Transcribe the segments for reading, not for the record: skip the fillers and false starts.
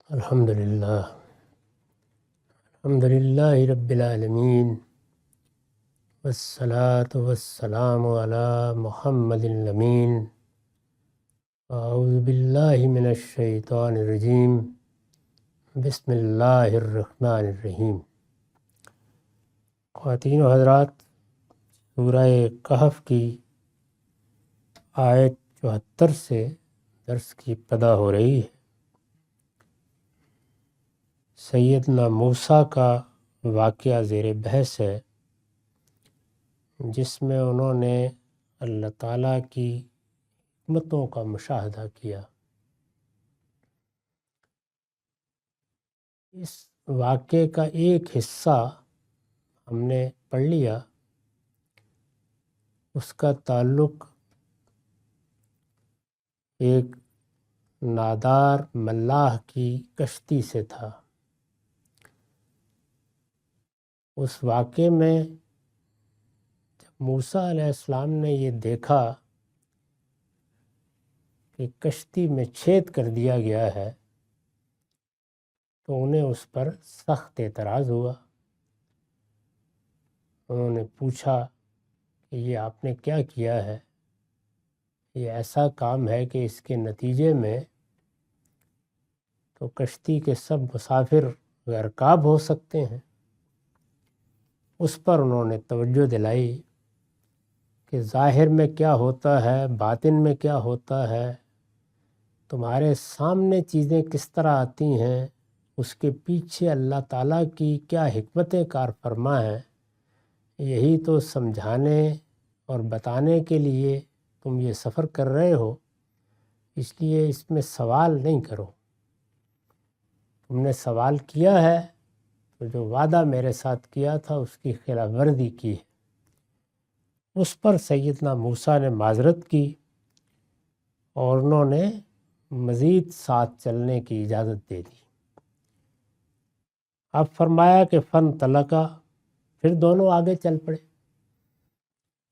الحمدللہ الحمدللہ رب العالمین والصلاة والسلام علی محمد الامین اعوذ باللہ من الشیطان الرجیم بسم اللہ الرحمن الرحیم۔ خواتین و حضرات، سورہ کہف کی آیت 74 سے درس کی ابتدا ہو رہی ہے۔ سیدنا موسیٰ کا واقعہ زیر بحث ہے، جس میں انہوں نے اللہ تعالیٰ کی حکمتوں کا مشاہدہ کیا۔ اس واقعے کا ایک حصہ ہم نے پڑھ لیا، اس کا تعلق ایک نادار ملاح کی کشتی سے تھا۔ اس واقعے میں جب موسیٰ علیہ السلام نے یہ دیکھا کہ کشتی میں چھید کر دیا گیا ہے تو انہیں اس پر سخت اعتراض ہوا۔ انہوں نے پوچھا کہ یہ آپ نے کیا کیا ہے؟ یہ ایسا کام ہے کہ اس کے نتیجے میں تو کشتی کے سب مسافر غرقاب ہو سکتے ہیں۔ اس پر انہوں نے توجہ دلائی کہ ظاہر میں کیا ہوتا ہے، باطن میں کیا ہوتا ہے، تمہارے سامنے چیزیں کس طرح آتی ہیں، اس کے پیچھے اللہ تعالیٰ کی کیا حکمت کار فرما ہے، یہی تو سمجھانے اور بتانے کے لیے تم یہ سفر کر رہے ہو، اس لیے اس میں سوال نہیں کرو۔ تم نے سوال کیا ہے تو جو وعدہ میرے ساتھ کیا تھا اس کی خلاف ورزی کی ہے۔ اس پر سیدنا موسیٰ نے معذرت کی اور انہوں نے مزید ساتھ چلنے کی اجازت دے دی۔ اب فرمایا کہ فن طلقہ، پھر دونوں آگے چل پڑے،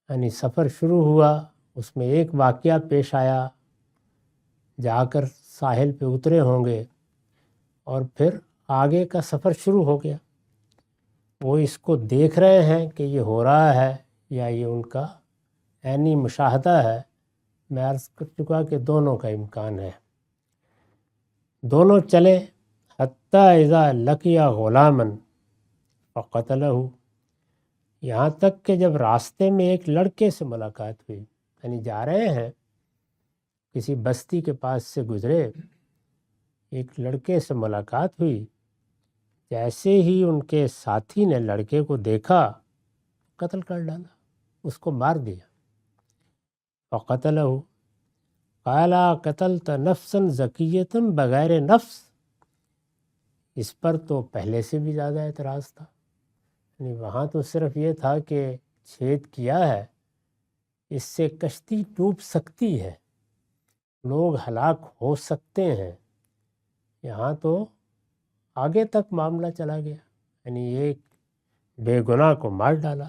یعنی سفر شروع ہوا۔ اس میں ایک واقعہ پیش آیا، جا کر ساحل پہ اترے ہوں گے اور پھر آگے کا سفر شروع ہو گیا۔ وہ اس کو دیکھ رہے ہیں کہ یہ ہو رہا ہے یا یہ ان کا عینی مشاہدہ ہے۔ میں عرض کر چکا کہ دونوں کا امکان ہے۔ دونوں چلے حتیٰ اذا لقیا غلاما فقتلہ، یہاں تک کہ جب راستے میں ایک لڑکے سے ملاقات ہوئی، یعنی جا رہے ہیں کسی بستی کے پاس سے گزرے، ایک لڑکے سے ملاقات ہوئی، جیسے ہی ان کے ساتھی نے لڑکے کو دیکھا قتل کر ڈالا، اس کو مار دیا۔ فقتلہ قال قتلت نفسا زکیۃ بغیر نفس، اس پر تو پہلے سے بھی زیادہ اعتراض تھا، یعنی وہاں تو صرف یہ تھا کہ چھید کیا ہے، اس سے کشتی ڈوب سکتی ہے، لوگ ہلاک ہو سکتے ہیں، یہاں تو آگے تک معاملہ چلا گیا، یعنی ایک بے گناہ کو مار ڈالا۔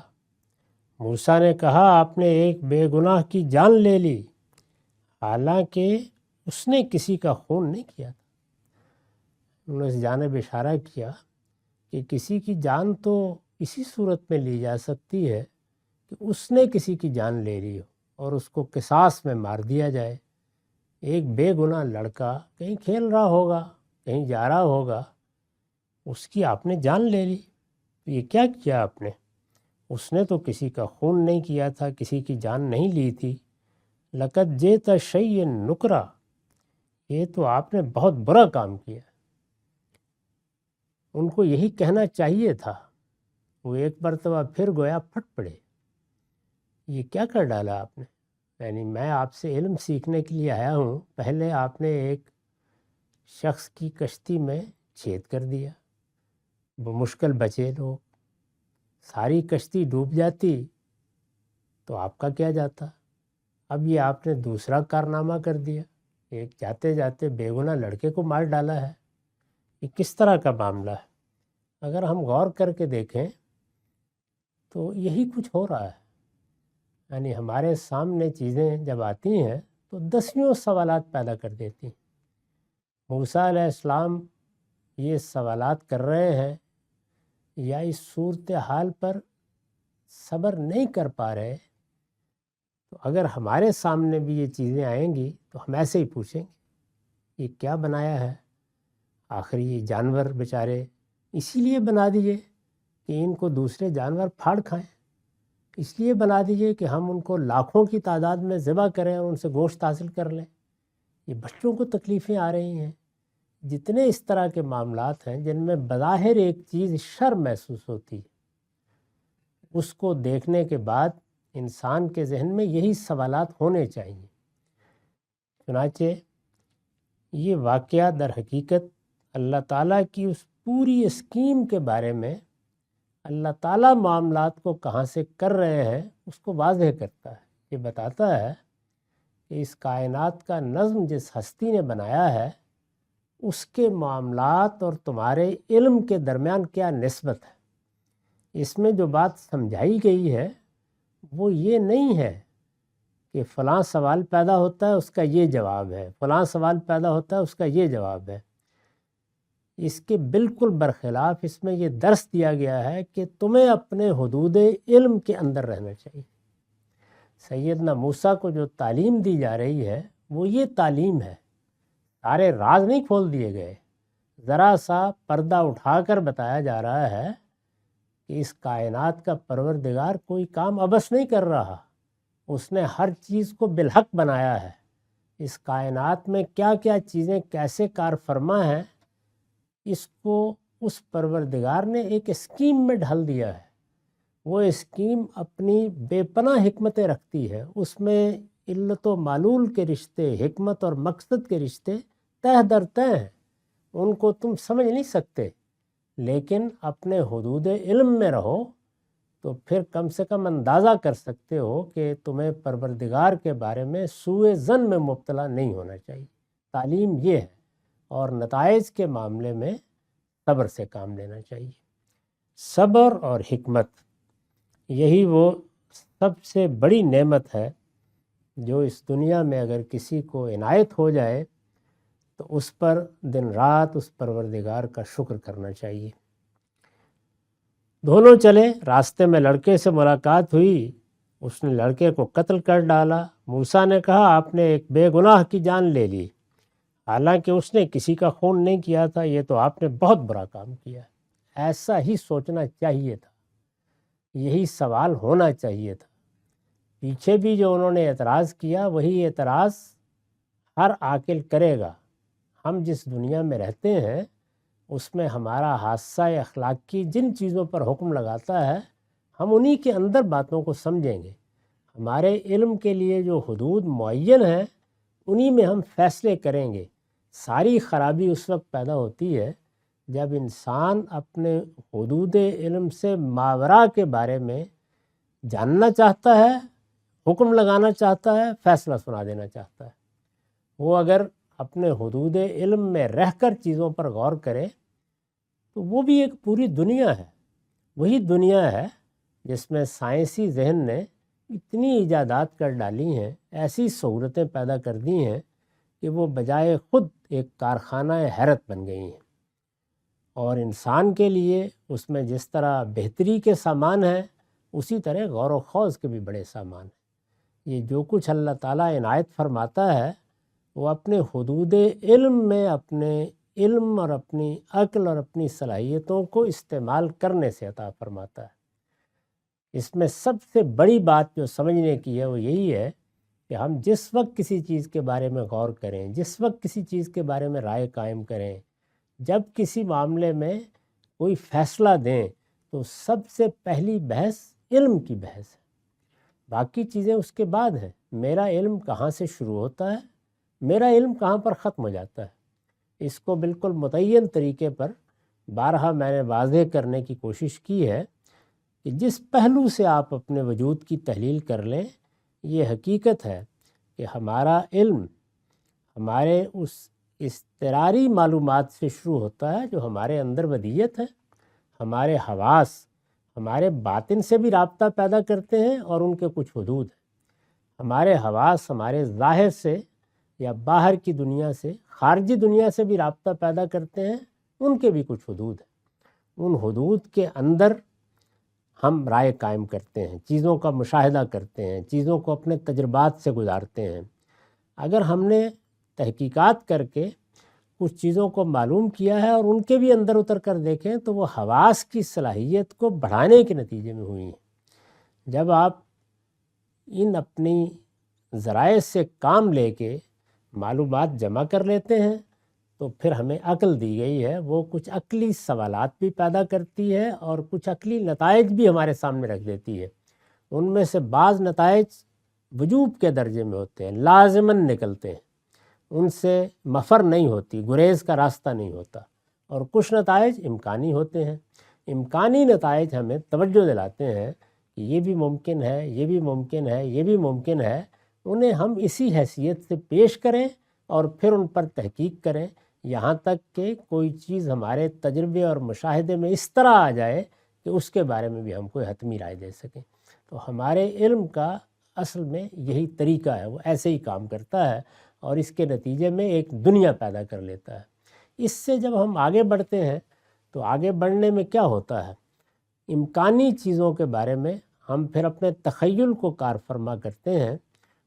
موسیٰ نے کہا آپ نے ایک بے گناہ کی جان لے لی، حالانکہ اس نے کسی کا خون نہیں کیا تھا۔ انہوں نے اس جانب اشارہ کیا کہ کسی کی جان تو اسی صورت میں لی جا سکتی ہے کہ اس نے کسی کی جان لے لی ہو اور اس کو قصاص میں مار دیا جائے۔ ایک بے گناہ لڑکا کہیں کھیل رہا ہوگا، کہیں جا رہا ہوگا، اس کی آپ نے جان لے لی، تو یہ کیا کیا آپ نے؟ اس نے تو کسی کا خون نہیں کیا تھا، کسی کی جان نہیں لی تھی۔ لقد جئت شیئا نکرا، یہ تو آپ نے بہت برا کام کیا۔ ان کو یہی کہنا چاہیے تھا، وہ ایک مرتبہ پھر گویا پھٹ پڑے، یہ کیا کر ڈالا آپ نے؟ یعنی میں آپ سے علم سیکھنے کے لیے آیا ہوں، پہلے آپ نے ایک شخص کی کشتی میں چھید کر دیا، بمشکل بچے لوگ، ساری کشتی ڈوب جاتی تو آپ کا کیا جاتا؟ اب یہ آپ نے دوسرا کارنامہ کر دیا، ایک جاتے جاتے بے گناہ لڑکے کو مار ڈالا ہے، یہ کس طرح کا معاملہ ہے؟ اگر ہم غور کر کے دیکھیں تو یہی کچھ ہو رہا ہے، یعنی ہمارے سامنے چیزیں جب آتی ہیں تو دسیوں سوالات پیدا کر دیتی ہیں۔ موسیٰ علیہ السلام یہ سوالات کر رہے ہیں یا اس صورتحال پر صبر نہیں کر پا رہے، تو اگر ہمارے سامنے بھی یہ چیزیں آئیں گی تو ہم ایسے ہی پوچھیں گے یہ کیا بنایا ہے؟ آخر یہ جانور بیچارے اسی لیے بنا دیے کہ ان کو دوسرے جانور پھاڑ کھائیں، اس لیے بنا دیجیے کہ ہم ان کو لاکھوں کی تعداد میں ذبح کریں اور ان سے گوشت حاصل کر لیں۔ یہ بچوں کو تکلیفیں آ رہی ہیں۔ جتنے اس طرح کے معاملات ہیں جن میں بظاہر ایک چیز شر محسوس ہوتی ہے، اس کو دیکھنے کے بعد انسان کے ذہن میں یہی سوالات ہونے چاہیے۔ چنانچہ یہ واقعہ در حقیقت اللہ تعالیٰ کی اس پوری اسکیم کے بارے میں اللہ تعالیٰ معاملات کو کہاں سے کر رہے ہیں اس کو واضح کرتا ہے۔ یہ بتاتا ہے کہ اس کائنات کا نظم جس ہستی نے بنایا ہے اس کے معاملات اور تمہارے علم کے درمیان کیا نسبت ہے۔ اس میں جو بات سمجھائی گئی ہے وہ یہ نہیں ہے کہ فلاں سوال پیدا ہوتا ہے اس کا یہ جواب ہے، فلاں سوال پیدا ہوتا ہے اس کا یہ جواب ہے۔ اس کے بالکل برخلاف اس میں یہ درس دیا گیا ہے کہ تمہیں اپنے حدود علم کے اندر رہنا چاہیے۔ سیدنا موسیٰ کو جو تعلیم دی جا رہی ہے وہ یہ تعلیم ہے، سارے راز نہیں کھول دیے گئے، ذرا سا پردہ اٹھا کر بتایا جا رہا ہے کہ اس کائنات کا پروردگار کوئی کام عبث نہیں کر رہا، اس نے ہر چیز کو بالحق بنایا ہے۔ اس کائنات میں کیا کیا چیزیں کیسے کار فرما ہیں اس کو اس پروردگار نے ایک اسکیم میں ڈھال دیا ہے۔ وہ اسکیم اپنی بے پناہ حکمتیں رکھتی ہے، اس میں علت و معلول کے رشتے، حکمت اور مقصد کے رشتے تہ در تہ ہیں، ان کو تم سمجھ نہیں سکتے، لیکن اپنے حدود علم میں رہو تو پھر کم سے کم اندازہ کر سکتے ہو کہ تمہیں پروردگار کے بارے میں سوء ظن میں مبتلا نہیں ہونا چاہیے۔ تعلیم یہ ہے، اور نتائج کے معاملے میں صبر سے کام لینا چاہیے۔ صبر اور حکمت یہی وہ سب سے بڑی نعمت ہے جو اس دنیا میں اگر کسی کو عنایت ہو جائے تو اس پر دن رات اس پروردگار کا شکر کرنا چاہیے۔ دونوں چلے، راستے میں لڑکے سے ملاقات ہوئی، اس نے لڑکے کو قتل کر ڈالا۔ موسیٰ نے کہا آپ نے ایک بے گناہ کی جان لے لی، حالانکہ اس نے کسی کا خون نہیں کیا تھا، یہ تو آپ نے بہت برا کام کیا۔ ایسا ہی سوچنا چاہیے تھا، یہی سوال ہونا چاہیے تھا۔ پیچھے بھی جو انہوں نے اعتراض کیا وہی اعتراض ہر عاقل کرے گا۔ ہم جس دنیا میں رہتے ہیں اس میں ہمارا حادثہ اخلاق کی جن چیزوں پر حکم لگاتا ہے ہم انہی کے اندر باتوں کو سمجھیں گے۔ ہمارے علم کے لیے جو حدود معین ہیں انہی میں ہم فیصلے کریں گے۔ ساری خرابی اس وقت پیدا ہوتی ہے جب انسان اپنے حدود علم سے ماورا کے بارے میں جاننا چاہتا ہے، حکم لگانا چاہتا ہے، فیصلہ سنا دینا چاہتا ہے۔ وہ اگر اپنے حدود علم میں رہ کر چیزوں پر غور کرے تو وہ بھی ایک پوری دنیا ہے، وہی دنیا ہے جس میں سائنسی ذہن نے اتنی ایجادات کر ڈالی ہیں، ایسی سہولتیں پیدا کر دی ہیں کہ وہ بجائے خود ایک کارخانہ حیرت بن گئی ہیں۔ اور انسان کے لیے اس میں جس طرح بہتری کے سامان ہیں اسی طرح غور و خوض کے بھی بڑے سامان ہیں۔ یہ جو کچھ اللہ تعالیٰ عنایت فرماتا ہے وہ اپنے حدود علم میں اپنے علم اور اپنی عقل اور اپنی صلاحیتوں کو استعمال کرنے سے عطا فرماتا ہے۔ اس میں سب سے بڑی بات جو سمجھنے کی ہے وہ یہی ہے کہ ہم جس وقت کسی چیز کے بارے میں غور کریں، جس وقت کسی چیز کے بارے میں رائے قائم کریں، جب کسی معاملے میں کوئی فیصلہ دیں تو سب سے پہلی بحث علم کی بحث ہے، باقی چیزیں اس کے بعد ہیں۔ میرا علم کہاں سے شروع ہوتا ہے، میرا علم کہاں پر ختم ہو جاتا ہے، اس کو بالکل متعین طریقے پر بارہا میں نے واضح کرنے کی کوشش کی ہے کہ جس پہلو سے آپ اپنے وجود کی تحلیل کر لیں، یہ حقیقت ہے کہ ہمارا علم ہمارے اس اضطراری معلومات سے شروع ہوتا ہے جو ہمارے اندر ودیت ہے۔ ہمارے حواس ہمارے باطن سے بھی رابطہ پیدا کرتے ہیں اور ان کے کچھ حدود ہیں۔ ہمارے حواس ہمارے ظاہر سے یا باہر کی دنیا سے، خارجی دنیا سے بھی رابطہ پیدا کرتے ہیں ان کے بھی کچھ حدود ہیں، ان حدود کے اندر ہم رائے قائم کرتے ہیں، چیزوں کا مشاہدہ کرتے ہیں، چیزوں کو اپنے تجربات سے گزارتے ہیں۔ اگر ہم نے تحقیقات کر کے کچھ چیزوں کو معلوم کیا ہے اور ان کے بھی اندر اتر کر دیکھیں تو وہ حواس کی صلاحیت کو بڑھانے کے نتیجے میں ہوئی ہیں۔ جب آپ ان اپنی ذرائع سے کام لے کے معلومات جمع کر لیتے ہیں تو پھر ہمیں عقل دی گئی ہے، وہ کچھ عقلی سوالات بھی پیدا کرتی ہے اور کچھ عقلی نتائج بھی ہمارے سامنے رکھ دیتی ہے۔ ان میں سے بعض نتائج وجوب کے درجے میں ہوتے ہیں، لازماً نکلتے ہیں، ان سے مفر نہیں ہوتی، گریز کا راستہ نہیں ہوتا، اور کچھ نتائج امکانی ہوتے ہیں۔ امکانی نتائج ہمیں توجہ دلاتے ہیں کہ یہ بھی ممکن ہے، یہ بھی ممکن ہے، یہ بھی ممکن ہے، انہیں ہم اسی حیثیت سے پیش کریں اور پھر ان پر تحقیق کریں، یہاں تک کہ کوئی چیز ہمارے تجربے اور مشاہدے میں اس طرح آ جائے کہ اس کے بارے میں بھی ہم کوئی حتمی رائے دے سکیں۔ تو ہمارے علم کا اصل میں یہی طریقہ ہے، وہ ایسے ہی کام کرتا ہے اور اس کے نتیجے میں ایک دنیا پیدا کر لیتا ہے۔ اس سے جب ہم آگے بڑھتے ہیں تو آگے بڑھنے میں کیا ہوتا ہے، امکانی چیزوں کے بارے میں ہم پھر اپنے تخیل کو کار فرما کرتے ہیں،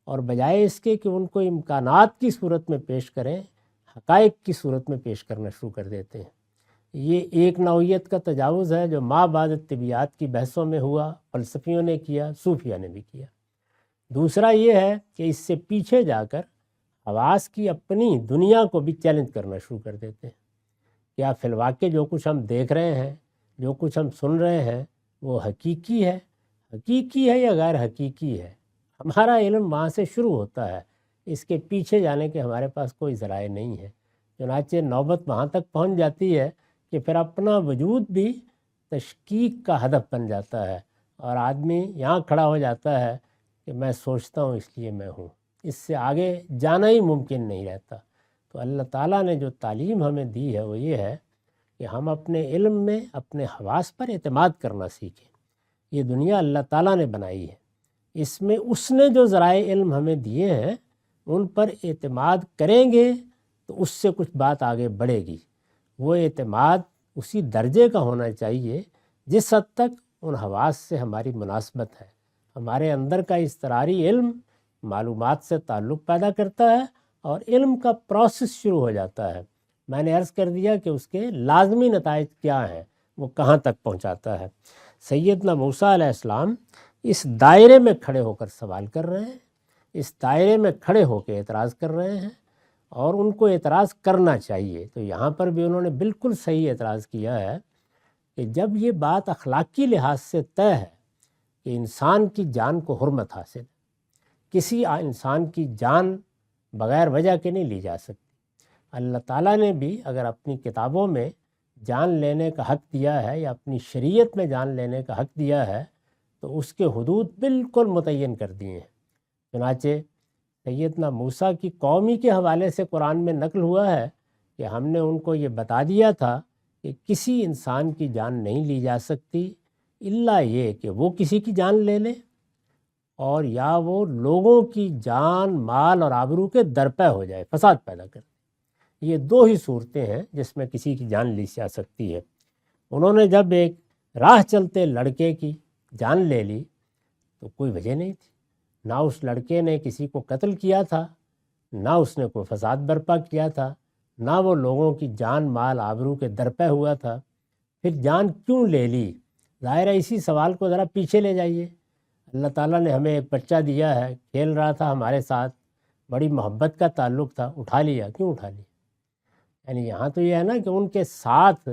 اور بجائے اس کے کہ ان کو امکانات کی صورت میں پیش کریں، حقائق کی صورت میں پیش کرنا شروع کر دیتے ہیں۔ یہ ایک نوعیت کا تجاوز ہے جو ما بعد طبیعیات کی بحثوں میں ہوا، فلسفیوں نے کیا، صوفیہ نے بھی کیا۔ دوسرا یہ ہے کہ اس سے پیچھے جا کر حواس کی اپنی دنیا کو بھی چیلنج کرنا شروع کر دیتے ہیں۔ کیا فی الواقع جو کچھ ہم دیکھ رہے ہیں، جو کچھ ہم سن رہے ہیں، وہ حقیقی ہے یا غیر حقیقی ہے؟ ہمارا علم وہاں سے شروع ہوتا ہے، اس کے پیچھے جانے کے ہمارے پاس کوئی ذرائع نہیں ہے۔ چنانچہ نوبت وہاں تک پہنچ جاتی ہے کہ پھر اپنا وجود بھی تشکیک کا ہدف بن جاتا ہے، اور آدمی یہاں کھڑا ہو جاتا ہے کہ میں سوچتا ہوں اس لیے میں ہوں، اس سے آگے جانا ہی ممکن نہیں رہتا۔ تو اللہ تعالیٰ نے جو تعلیم ہمیں دی ہے وہ یہ ہے کہ ہم اپنے علم میں اپنے حواس پر اعتماد کرنا سیکھیں۔ یہ دنیا اللہ تعالیٰ نے بنائی ہے، اس میں اس نے جو ذرائع علم ہمیں دیے ہیں ان پر اعتماد کریں گے تو اس سے کچھ بات آگے بڑھے گی۔ وہ اعتماد اسی درجے کا ہونا چاہیے جس حد تک ان حواس سے ہماری مناسبت ہے۔ ہمارے اندر کا اضطراری علم معلومات سے تعلق پیدا کرتا ہے اور علم کا پروسیس شروع ہو جاتا ہے۔ میں نے عرض کر دیا کہ اس کے لازمی نتائج کیا ہیں، وہ کہاں تک پہنچاتا ہے۔ سیدنا موسیٰ علیہ السلام اس دائرے میں کھڑے ہو کر سوال کر رہے ہیں، اس دائرے میں کھڑے ہو کے اعتراض کر رہے ہیں، اور ان کو اعتراض کرنا چاہیے۔ تو یہاں پر بھی انہوں نے بالکل صحیح اعتراض کیا ہے کہ جب یہ بات اخلاقی لحاظ سے طے ہے کہ انسان کی جان کو حرمت حاصل ہے، کسی انسان کی جان بغیر وجہ کے نہیں لی جا سکتی۔ اللہ تعالیٰ نے بھی اگر اپنی کتابوں میں جان لینے کا حق دیا ہے یا اپنی شریعت میں جان لینے کا حق دیا ہے تو اس کے حدود بالکل متعین کر دیے ہیں۔ چنانچہ سیدنا موسیٰ کی قومی کے حوالے سے قرآن میں نقل ہوا ہے کہ ہم نے ان کو یہ بتا دیا تھا کہ کسی انسان کی جان نہیں لی جا سکتی الا یہ کہ وہ کسی کی جان لے لے، اور یا وہ لوگوں کی جان، مال اور آبرو کے درپے ہو جائے، فساد پیدا کر۔ یہ دو ہی صورتیں ہیں جس میں کسی کی جان لی جا سکتی ہے۔ انہوں نے جب ایک راہ چلتے لڑکے کی جان لے لی تو کوئی وجہ نہیں تھی، نہ اس لڑکے نے کسی کو قتل کیا تھا، نہ اس نے کوئی فساد برپا کیا تھا، نہ وہ لوگوں کی جان، مال، آبرو کے درپے ہوا تھا۔ پھر جان کیوں لے لی؟ ظاہر ہے اسی سوال کو ذرا پیچھے لے جائیے۔ اللہ تعالیٰ نے ہمیں ایک بچہ دیا ہے، کھیل رہا تھا ہمارے ساتھ، بڑی محبت کا تعلق تھا، اٹھا لیا، کیوں اٹھا لیا؟ یعنی یہاں تو یہ ہے نا کہ ان کے ساتھ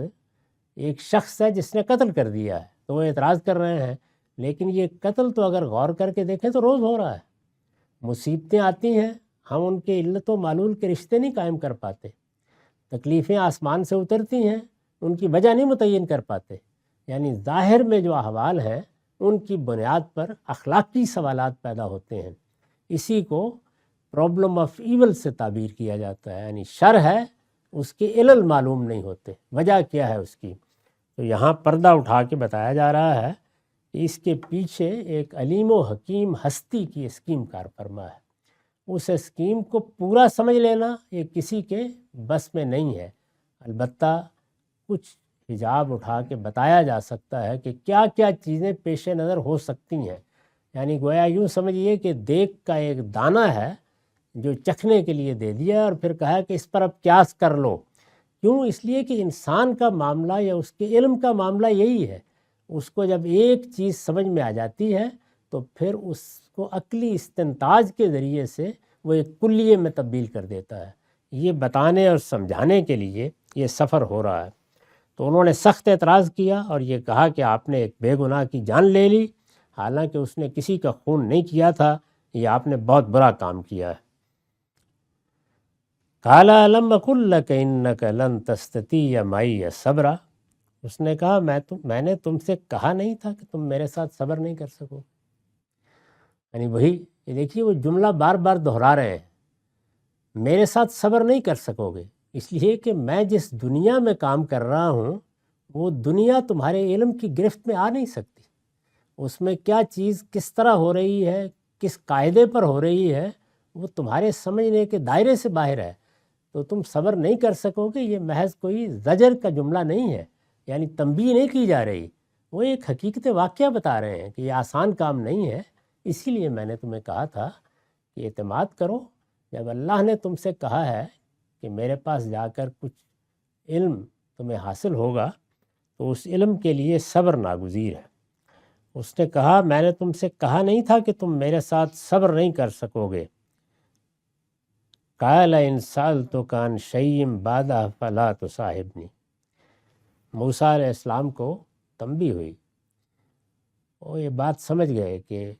ایک شخص ہے جس نے قتل کر دیا ہے، تو وہ اعتراض کر رہے ہیں، لیکن یہ قتل تو اگر غور کر کے دیکھیں تو روز ہو رہا ہے۔ مصیبتیں آتی ہیں، ہم ان کے علت و معلول کے رشتے نہیں قائم کر پاتے، تکلیفیں آسمان سے اترتی ہیں، ان کی وجہ نہیں متعین کر پاتے۔ یعنی ظاہر میں جو احوال ہیں ان کی بنیاد پر اخلاقی سوالات پیدا ہوتے ہیں، اسی کو پرابلم آف ایول سے تعبیر کیا جاتا ہے۔ یعنی شر ہے، اس کے علل معلوم نہیں ہوتے، وجہ کیا ہے اس کی۔ تو یہاں پردہ اٹھا کے بتایا جا رہا ہے کہ اس کے پیچھے ایک علیم و حکیم ہستی کی اسکیم کار فرما ہے۔ اس اسکیم کو پورا سمجھ لینا یہ کسی کے بس میں نہیں ہے، البتہ کچھ حجاب اٹھا کے بتایا جا سکتا ہے کہ کیا کیا چیزیں پیش نظر ہو سکتی ہیں. یعنی گویا یوں سمجھیے کہ دیگ کا ایک دانہ ہے جو چکھنے کے لیے دے دیا اور پھر کہا کہ اس پر اب قیاس کر لو. کیوں؟ اس لیے کہ انسان کا معاملہ یا اس کے علم کا معاملہ یہی ہے. اس کو جب ایک چیز سمجھ میں آ جاتی ہے تو پھر اس کو عقلی استنتاج کے ذریعے سے وہ ایک کلیے میں تبدیل کر دیتا ہے. یہ بتانے اور سمجھانے کے لیے یہ سفر ہو رہا ہے. تو انہوں نے سخت اعتراض کیا اور یہ کہا کہ آپ نے ایک بے گناہ کی جان لے لی، حالانکہ اس نے کسی کا خون نہیں کیا تھا. یہ آپ نے بہت برا کام کیا ہے. قال الم اقل لک انک لن تستطیع معی صبرا. اس نے کہا میں نے تم سے کہا نہیں تھا کہ تم میرے ساتھ صبر نہیں کر سکو. یعنی وہی یہ دیکھیے وہ جملہ بار بار دہرا رہے ہیں، میرے ساتھ صبر نہیں کر سکو گے اس لیے کہ میں جس دنیا میں کام کر رہا ہوں وہ دنیا تمہارے علم کی گرفت میں آ نہیں سکتی. اس میں کیا چیز کس طرح ہو رہی ہے، کس قاعدے پر ہو رہی ہے، وہ تمہارے سمجھنے کے دائرے سے باہر ہے. تو تم صبر نہیں کر سکو گے. یہ محض کوئی زجر کا جملہ نہیں ہے، یعنی تنبیہ نہیں کی جا رہی. وہ ایک حقیقت واقعہ بتا رہے ہیں کہ یہ آسان کام نہیں ہے. اسی لیے میں نے تمہیں کہا تھا کہ اعتماد کرو. جب اللہ نے تم سے کہا ہے کہ میرے پاس جا کر کچھ علم تمہیں حاصل ہوگا تو اس علم کے لیے صبر ناگزیر ہے. اس نے کہا میں نے تم سے کہا نہیں تھا کہ تم میرے ساتھ صبر نہیں کر سکو گے. قال ان سألتک عن شیء بعدہ فلا تصاحبنی. موسیٰ علیہ السلام کو تنبیہ ہوئی، وہ یہ بات سمجھ گئے کہ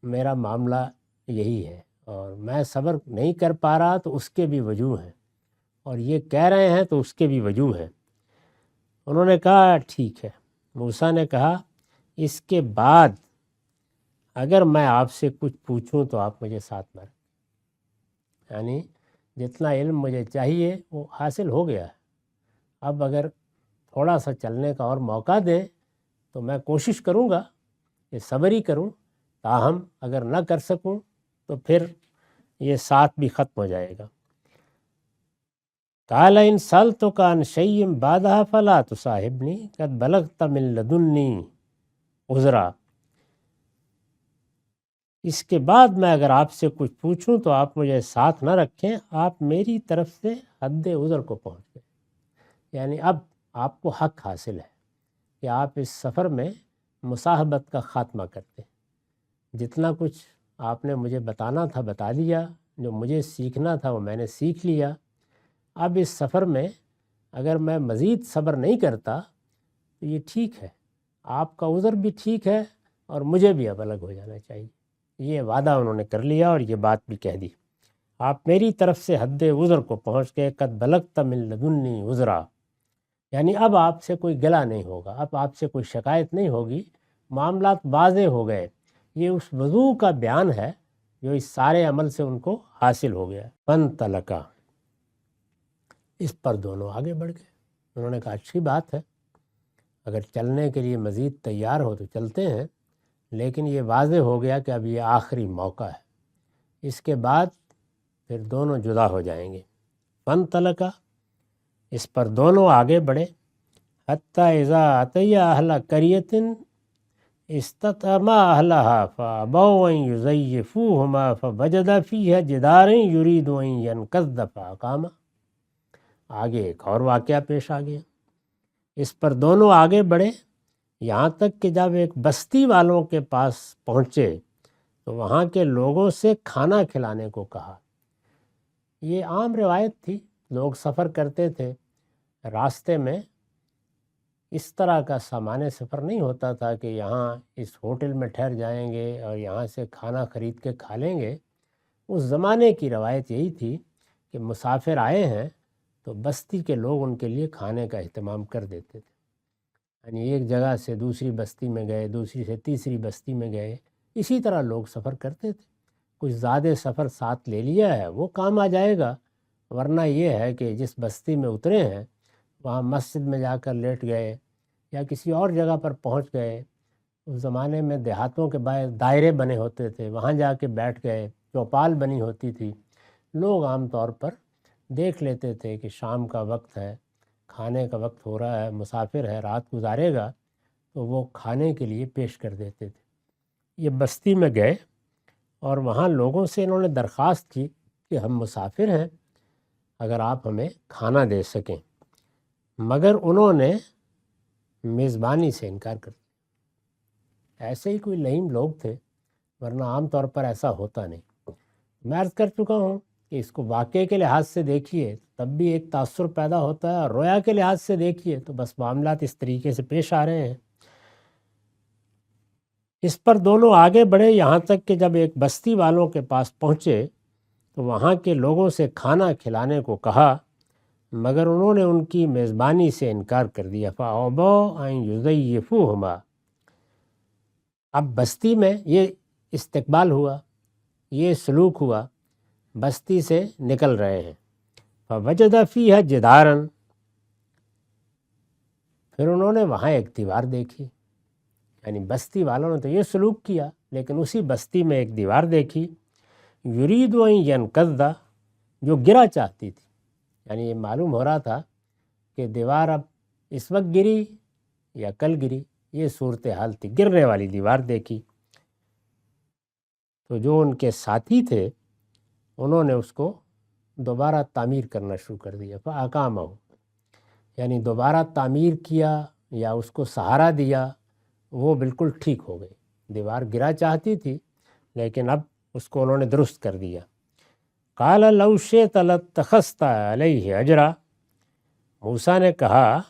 میرا معاملہ یہی ہے اور میں صبر نہیں کر پا رہا تو اس کے بھی وجوہ ہیں، اور یہ کہہ رہے ہیں تو اس کے بھی وجوہ ہیں. انہوں نے کہا ٹھیک ہے. موسیٰ نے کہا اس کے بعد اگر میں آپ سے کچھ پوچھوں تو آپ مجھے ساتھ نہ رکھیں. یعنی جتنا علم مجھے چاہیے وہ حاصل ہو گیا ہے. اب اگر تھوڑا سا چلنے کا اور موقع دیں تو میں کوشش کروں گا کہ صبر ہی کروں. تاہم اگر نہ کر سکوں تو پھر یہ ساتھ بھی ختم ہو جائے گا. قال ان سألتک عن شیء بعدہ فلا تصاحبنی قد بلغت من لدنی عذرا. اس کے بعد میں اگر آپ سے کچھ پوچھوں تو آپ مجھے ساتھ نہ رکھیں. آپ میری طرف سے حد عذر کو پہنچ گئے. یعنی اب آپ کو حق حاصل ہے کہ آپ اس سفر میں مصاحبت کا خاتمہ کرتے. جتنا کچھ آپ نے مجھے بتانا تھا بتا دیا، جو مجھے سیکھنا تھا وہ میں نے سیکھ لیا. اب اس سفر میں اگر میں مزید صبر نہیں کرتا تو یہ ٹھیک ہے، آپ کا عذر بھی ٹھیک ہے اور مجھے بھی اب الگ ہو جانا چاہیے. یہ وعدہ انہوں نے کر لیا اور یہ بات بھی کہہ دی. آپ میری طرف سے حد عذر کو پہنچ گئے. قد بلغت من لدنی عذرا. یعنی اب آپ سے کوئی گلہ نہیں ہوگا، اب آپ سے کوئی شکایت نہیں ہوگی. معاملات واضح ہو گئے. یہ اس وضوح کا بیان ہے جو اس سارے عمل سے ان کو حاصل ہو گیا. فانطلقا. اس پر دونوں آگے بڑھ گئے. انہوں نے کہا اچھی بات ہے، اگر چلنے کے لیے مزید تیار ہو تو چلتے ہیں، لیکن یہ واضح ہو گیا کہ اب یہ آخری موقع ہے، اس کے بعد پھر دونوں جدا ہو جائیں گے. فانطلقا. اس پر دونوں آگے بڑھے. حتی اذا اتیا اہل قریۃ استطعما اہلہا فابوا ان یضیفوہما فوجدا فیہا جدارا یرید ان ینقض فاقاما. آگے ایک اور واقعہ پیش آ گیا. اس پر دونوں آگے بڑھے یہاں تک کہ جب ایک بستی والوں کے پاس پہنچے تو وہاں کے لوگوں سے کھانا کھلانے کو کہا. یہ عام روایت تھی، لوگ سفر کرتے تھے، راستے میں اس طرح کا سامان سفر نہیں ہوتا تھا کہ یہاں اس ہوٹل میں ٹھہر جائیں گے اور یہاں سے کھانا خرید کے کھا لیں گے. اس زمانے کی روایت یہی تھی کہ مسافر آئے ہیں تو بستی کے لوگ ان کے لیے کھانے کا اہتمام کر دیتے تھے. یعنی ایک جگہ سے دوسری بستی میں گئے، دوسری سے تیسری بستی میں گئے، اسی طرح لوگ سفر کرتے تھے. کچھ زیادہ سفر ساتھ لے لیا ہے وہ کام آ جائے گا، ورنہ یہ ہے کہ جس بستی میں اترے ہیں وہاں مسجد میں جا کر لیٹ گئے یا کسی اور جگہ پر پہنچ گئے. اس زمانے میں دیہاتوں کے باہر دائرے بنے ہوتے تھے، وہاں جا کے بیٹھ گئے، چوپال بنی ہوتی تھی. لوگ عام طور پر دیکھ لیتے تھے کہ شام کا وقت ہے، کھانے کا وقت ہو رہا ہے، مسافر ہے، رات گزارے گا، تو وہ کھانے کے لیے پیش کر دیتے تھے۔ یہ بستی میں گئے اور وہاں لوگوں سے انہوں نے درخواست کی کہ ہم مسافر ہیں، اگر آپ ہمیں کھانا دے سکیں، مگر انہوں نے میزبانی سے انکار کر دیا۔ ایسے ہی کوئی لئیم لوگ تھے، ورنہ عام طور پر ایسا ہوتا نہیں۔ میں عرض کر چکا ہوں کہ اس کو واقعے کے لحاظ سے دیکھیے تب بھی ایک تاثر پیدا ہوتا ہے، اور رویا کے لحاظ سے دیکھیے تو بس معاملات اس طریقے سے پیش آ رہے ہیں۔ اس پر دونوں آگے بڑھے، یہاں تک کہ جب ایک بستی والوں کے پاس پہنچے تو وہاں کے لوگوں سے کھانا کھلانے کو کہا، مگر انہوں نے ان کی میزبانی سے انکار کر دیا۔ فَأَبَوْا أَن يُضَيِّفُوهُمَا۔ اب بستی میں یہ استقبال ہوا، یہ سلوک ہوا، بستی سے نکل رہے ہیں۔ فَوَجَدَ فِيهَا جِدَارًا۔ پھر انہوں نے وہاں ایک دیوار دیکھی، یعنی بستی والوں نے تو یہ سلوک کیا، لیکن اسی بستی میں ایک دیوار دیکھی، یرید ان ینقض، جو گرا چاہتی تھی۔ یعنی یہ معلوم ہو رہا تھا کہ دیوار اب اس وقت گری یا کل گری، یہ صورتحال تھی، گرنے والی دیوار دیکھی۔ تو جو ان کے ساتھی تھے انہوں نے اس کو دوبارہ تعمیر کرنا شروع کر دیا۔ فَأَقَامَهُ، یعنی دوبارہ تعمیر کیا یا اس کو سہارا دیا، وہ بالکل ٹھیک ہو گئی۔ دیوار گرا چاہتی تھی لیکن اب اس کو انہوں نے درست کر دیا۔ قَالَ لَوْ شِئْتَ لَاتَّخَذْتَ عَلَيْهِ أَجْرًا۔ موسیٰ نے کہا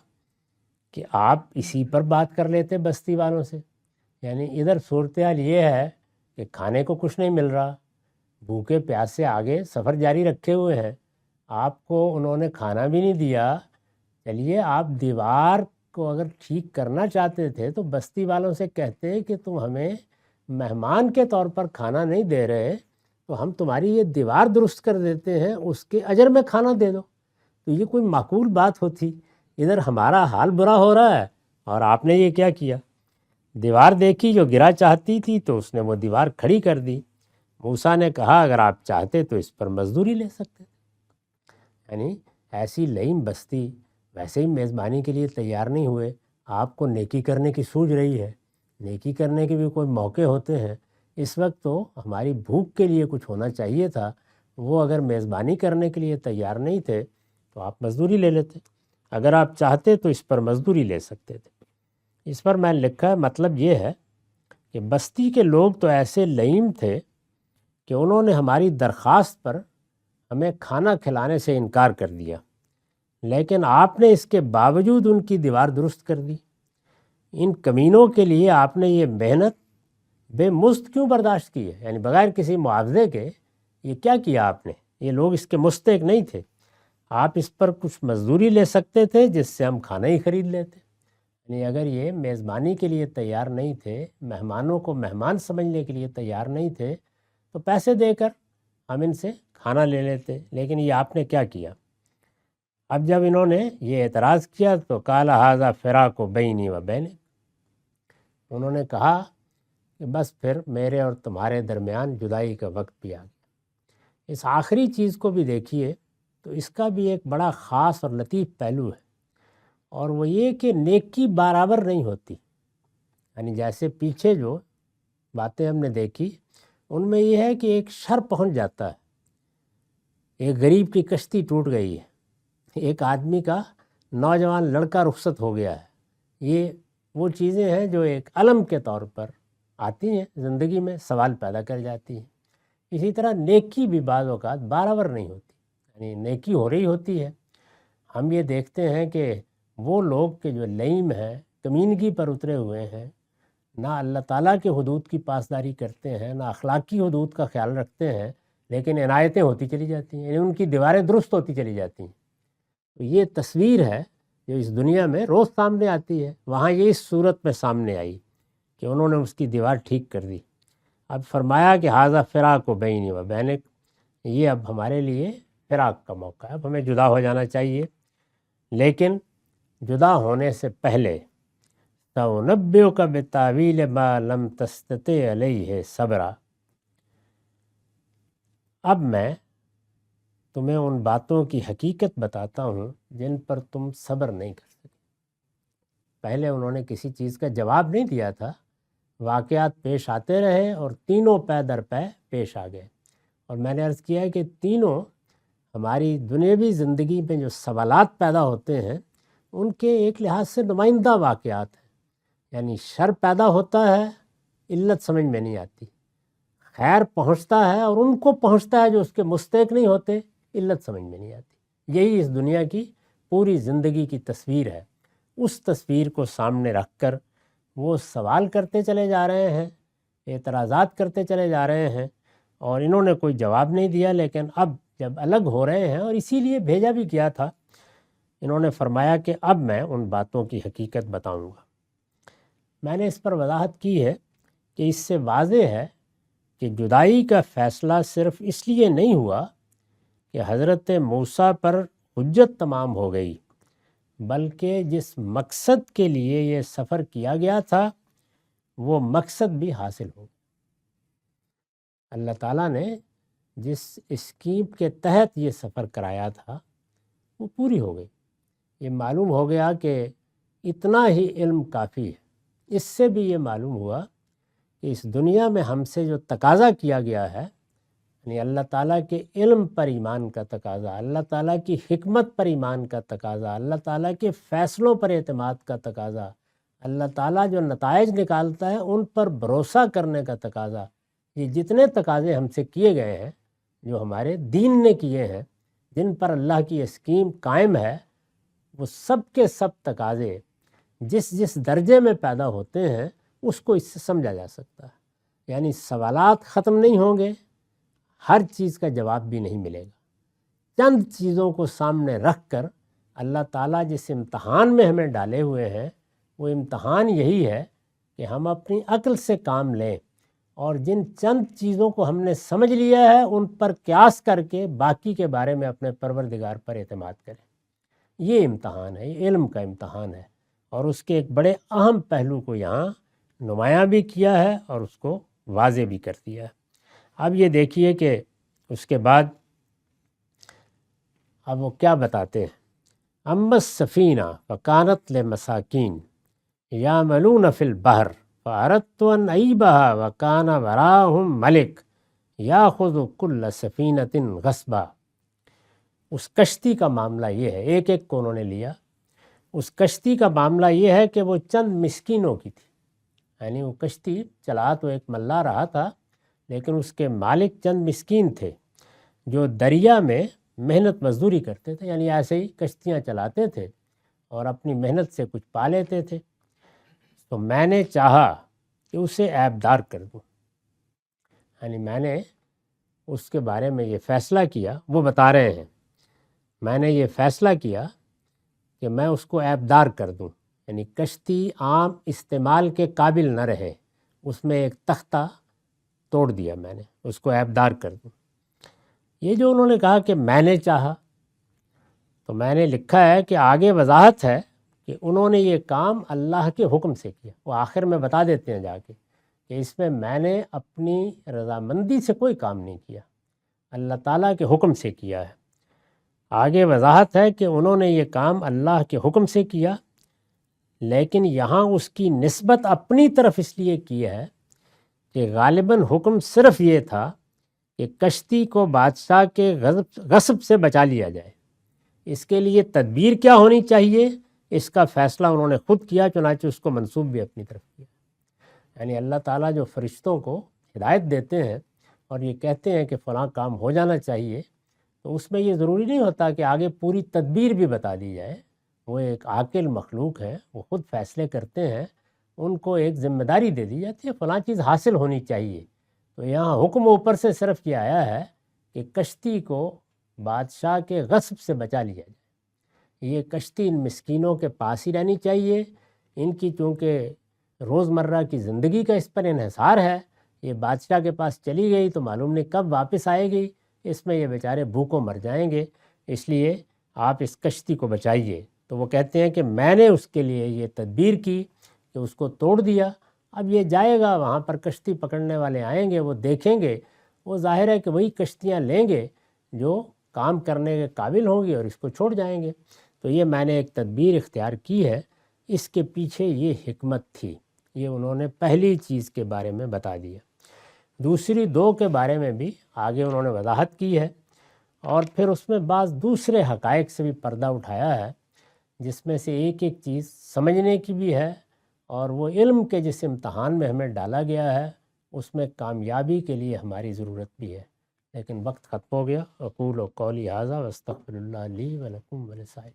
کہ آپ اسی پر بات کر لیتے بستی والوں سے، یعنی ادھر صورتحال یہ ہے کہ کھانے کو کچھ نہیں مل رہا، بھوکے پیاسے آگے سفر جاری رکھے ہوئے ہیں، آپ کو انہوں نے کھانا بھی نہیں دیا۔ چلیے آپ دیوار کو اگر ٹھیک کرنا چاہتے تھے تو بستی والوں سے کہتے کہ تم ہمیں مہمان کے طور پر کھانا نہیں دے رہے، تو ہم تمہاری یہ دیوار درست کر دیتے ہیں، اس کے اجر میں کھانا دے دو۔ تو یہ کوئی معقول بات ہوتی؟ ادھر ہمارا حال برا ہو رہا ہے اور آپ نے یہ کیا کیا؟ دیوار دیکھی جو گرا چاہتی تھی تو اس نے وہ دیوار کھڑی کر دی۔ موسیٰ نے کہا اگر آپ چاہتے تو اس پر مزدوری لے سکتے۔ یعنی ایسی لئیم بستی ویسے ہی میزبانی کے لیے تیار نہیں ہوئے، آپ کو نیکی کرنے کی سوچ رہی ہے، نیکی کرنے کے بھی کوئی موقع ہوتے ہیں۔ اس وقت تو ہماری بھوک کے لیے کچھ ہونا چاہیے تھا، وہ اگر میزبانی کرنے کے لیے تیار نہیں تھے تو آپ مزدوری لے لیتے، اگر آپ چاہتے تو اس پر مزدوری لے سکتے تھے۔ اس پر میں لکھا ہے مطلب یہ ہے کہ بستی کے لوگ تو ایسے لئیم تھے کہ انہوں نے ہماری درخواست پر ہمیں کھانا کھلانے سے انکار کر دیا، لیکن آپ نے اس کے باوجود ان کی دیوار درست کر دی۔ ان کمینوں کے لیے آپ نے یہ محنت بے مزد کیوں برداشت کی ہے؟ یعنی بغیر کسی معاوضے کے یہ کیا کیا آپ نے؟ یہ لوگ اس کے مستحق نہیں تھے، آپ اس پر کچھ مزدوری لے سکتے تھے جس سے ہم کھانا ہی خرید لیتے۔ یعنی اگر یہ میزبانی کے لیے تیار نہیں تھے، مہمانوں کو مہمان سمجھنے کے لیے تیار نہیں تھے، تو پیسے دے کر ہم ان سے کھانا لے لیتے، لیکن یہ آپ نے کیا کیا؟ اب جب انہوں نے یہ اعتراض کیا تو قال ھذا فراق بینی و بینک، انہوں نے کہا کہ بس پھر میرے اور تمہارے درمیان جدائی کا وقت بھی آ گیا۔ اس آخری چیز کو بھی دیکھیے تو اس کا بھی ایک بڑا خاص اور لطیف پہلو ہے، اور وہ یہ کہ نیکی برابر نہیں ہوتی۔ یعنی جیسے پیچھے جو باتیں ہم نے دیکھی ان میں یہ ہے کہ ایک شر پہنچ جاتا ہے، ایک غریب کی کشتی ٹوٹ گئی ہے، ایک آدمی کا نوجوان لڑکا رخصت ہو گیا ہے، یہ وہ چیزیں ہیں جو ایک علم کے طور پر آتی ہیں زندگی میں، سوال پیدا کر جاتی ہیں۔ اسی طرح نیکی بھی بعض اوقات برابر نہیں ہوتی، یعنی نیکی ہو رہی ہوتی ہے، ہم یہ دیکھتے ہیں کہ وہ لوگ کہ جو لئیم ہیں، کمینگی پر اترے ہوئے ہیں، نہ اللہ تعالیٰ کے حدود کی پاسداری کرتے ہیں، نہ اخلاقی حدود کا خیال رکھتے ہیں، لیکن عنایتیں ہوتی چلی جاتی ہیں، یعنی ان کی دیواریں درست ہوتی چلی جاتی ہیں۔ تو یہ تصویر ہے جو اس دنیا میں روز سامنے آتی ہے، وہاں یہ اس صورت میں سامنے آئی کہ انہوں نے اس کی دیوار ٹھیک کر دی۔ اب فرمایا کہ ھذا فراق بینی و بینک، یہ اب ہمارے لیے فراق کا موقع ہے، اب ہمیں جدا ہو جانا چاہیے، لیکن جدا ہونے سے پہلے سأنبئک بتاویل ما لم تستطع علیہ صبرا، اب میں تمہیں ان باتوں کی حقیقت بتاتا ہوں جن پر تم صبر نہیں کر سکے۔ پہلے انہوں نے کسی چیز کا جواب نہیں دیا تھا، واقعات پیش آتے رہے اور تینوں پے در پے پیش آ گئے۔ اور میں نے عرض کیا کہ تینوں ہماری دنیاوی زندگی میں جو سوالات پیدا ہوتے ہیں ان کے ایک لحاظ سے نمائندہ واقعات ہیں۔ یعنی شر پیدا ہوتا ہے، علت سمجھ میں نہیں آتی، خیر پہنچتا ہے اور ان کو پہنچتا ہے جو اس کے مستحق نہیں ہوتے، علت سمجھ میں نہیں آتی۔ یہی اس دنیا کی پوری زندگی کی تصویر ہے۔ اس تصویر کو سامنے رکھ کر وہ سوال کرتے چلے جا رہے ہیں، اعتراضات کرتے چلے جا رہے ہیں، اور انہوں نے کوئی جواب نہیں دیا۔ لیکن اب جب الگ ہو رہے ہیں، اور اسی لیے بھیجا بھی کیا تھا، انہوں نے فرمایا کہ اب میں ان باتوں کی حقیقت بتاؤں گا۔ میں نے اس پر وضاحت کی ہے کہ اس سے واضح ہے کہ جدائی کا فیصلہ صرف اس لیے نہیں ہوا کہ حضرت موسیٰ پر حجت تمام ہو گئی، بلکہ جس مقصد کے لیے یہ سفر کیا گیا تھا وہ مقصد بھی حاصل ہو گیا۔ اللہ تعالیٰ نے جس اسکیم کے تحت یہ سفر کرایا تھا وہ پوری ہو گئی۔ یہ معلوم ہو گیا کہ اتنا ہی علم کافی ہے۔ اس سے بھی یہ معلوم ہوا کہ اس دنیا میں ہم سے جو تقاضا کیا گیا ہے، یعنی اللہ تعالیٰ کے علم پر ایمان کا تقاضا، اللہ تعالیٰ کی حکمت پر ایمان کا تقاضا، اللہ تعالیٰ کے فیصلوں پر اعتماد کا تقاضا، اللہ تعالیٰ جو نتائج نکالتا ہے ان پر بھروسہ کرنے کا تقاضا، یہ جتنے تقاضے ہم سے کیے گئے ہیں، جو ہمارے دین نے کیے ہیں، جن پر اللہ کی اسکیم قائم ہے، وہ سب کے سب تقاضے جس جس درجے میں پیدا ہوتے ہیں اس کو اس سے سمجھا جا سکتا ہے۔ یعنی سوالات ختم نہیں ہوں گے، ہر چیز کا جواب بھی نہیں ملے گا۔ چند چیزوں کو سامنے رکھ کر اللہ تعالیٰ جس امتحان میں ہمیں ڈالے ہوئے ہیں، وہ امتحان یہی ہے کہ ہم اپنی عقل سے کام لیں، اور جن چند چیزوں کو ہم نے سمجھ لیا ہے ان پر قیاس کر کے باقی کے بارے میں اپنے پروردگار پر اعتماد کریں۔ یہ امتحان ہے، یہ علم کا امتحان ہے، اور اس کے ایک بڑے اہم پہلو کو یہاں نمایاں بھی کیا ہے اور اس کو واضح بھی کر دیا ہے۔ اب یہ دیکھیے کہ اس کے بعد اب وہ کیا بتاتے ہیں۔ اما السفینہ فکانت لمساکین یعملون فی البحر فاردت ان اعیبها وکان وراءہم ملک یاخذ کل سفینۃ غصبا۔ اس کشتی کا معاملہ یہ ہے، ایک ایک کو انہوں نے لیا۔ اس کشتی کا معاملہ یہ ہے کہ وہ چند مسکینوں کی تھی، یعنی وہ کشتی چلا تو ایک ملا رہا تھا، لیکن اس کے مالک چند مسکین تھے جو دریا میں محنت مزدوری کرتے تھے، یعنی ایسے ہی کشتیاں چلاتے تھے اور اپنی محنت سے کچھ پا لیتے تھے۔ تو میں نے چاہا کہ اسے عیبدار کر دوں، یعنی میں نے اس کے بارے میں یہ فیصلہ کیا، وہ بتا رہے ہیں میں نے یہ فیصلہ کیا کہ میں اس کو عیبدار کر دوں، یعنی کشتی عام استعمال کے قابل نہ رہے، اس میں ایک تختہ توڑ دیا میں نے، اس کو عیبدار کر دوں۔ یہ جو انہوں نے کہا کہ میں نے چاہا، تو میں نے لکھا ہے کہ آگے وضاحت ہے کہ انہوں نے یہ کام اللہ کے حکم سے کیا۔ وہ آخر میں بتا دیتے ہیں جا کے کہ اس میں نے اپنی رضامندی سے کوئی کام نہیں کیا، اللہ تعالیٰ کے حکم سے کیا ہے۔ آگے وضاحت ہے کہ انہوں نے یہ کام اللہ کے حکم سے کیا، لیکن یہاں اس کی نسبت اپنی طرف اس لیے کی ہے کہ غالباً حکم صرف یہ تھا کہ کشتی کو بادشاہ کے غصب سے بچا لیا جائے۔ اس کے لیے تدبیر کیا ہونی چاہیے، اس کا فیصلہ انہوں نے خود کیا، چنانچہ اس کو منسوب بھی اپنی طرف کیا۔ یعنی اللہ تعالیٰ جو فرشتوں کو ہدایت دیتے ہیں اور یہ کہتے ہیں کہ فلاں کام ہو جانا چاہیے، تو اس میں یہ ضروری نہیں ہوتا کہ آگے پوری تدبیر بھی بتا دی جائے۔ وہ ایک عاقل مخلوق ہے، وہ خود فیصلے کرتے ہیں، ان کو ایک ذمہ داری دے دی جاتی ہے، فلاں چیز حاصل ہونی چاہیے۔ تو یہاں حکم اوپر سے صرف یہ آیا ہے کہ کشتی کو بادشاہ کے غصب سے بچا لیا جائے۔ یہ کشتی ان مسکینوں کے پاس ہی رہنی چاہیے، ان کی چونکہ روزمرہ کی زندگی کا اس پر انحصار ہے، یہ بادشاہ کے پاس چلی گئی تو معلوم نہیں کب واپس آئے گی، اس میں یہ بیچارے بھوکوں مر جائیں گے، اس لیے آپ اس کشتی کو بچائیے۔ تو وہ کہتے ہیں کہ میں نے اس کے لیے یہ تدبیر کی کہ اس کو توڑ دیا۔ اب یہ جائے گا، وہاں پر کشتی پکڑنے والے آئیں گے، وہ دیکھیں گے، وہ ظاہر ہے کہ وہی کشتیاں لیں گے جو کام کرنے کے قابل ہوں گی اور اس کو چھوڑ جائیں گے۔ تو یہ میں نے ایک تدبیر اختیار کی ہے، اس کے پیچھے یہ حکمت تھی، یہ انہوں نے پہلی چیز کے بارے میں بتا دیا۔ دوسری دو کے بارے میں بھی آگے انہوں نے وضاحت کی ہے، اور پھر اس میں بعض دوسرے حقائق سے بھی پردہ اٹھایا ہے، جس میں سے ایک ایک چیز سمجھنے کی بھی ہے، اور وہ علم کے جس امتحان میں ہمیں ڈالا گیا ہے اس میں کامیابی کے لیے ہماری ضرورت بھی ہے۔ لیکن وقت ختم ہو گیا۔ اقول قولی ھذا واستغفر اللہ لی ولکم ولسائر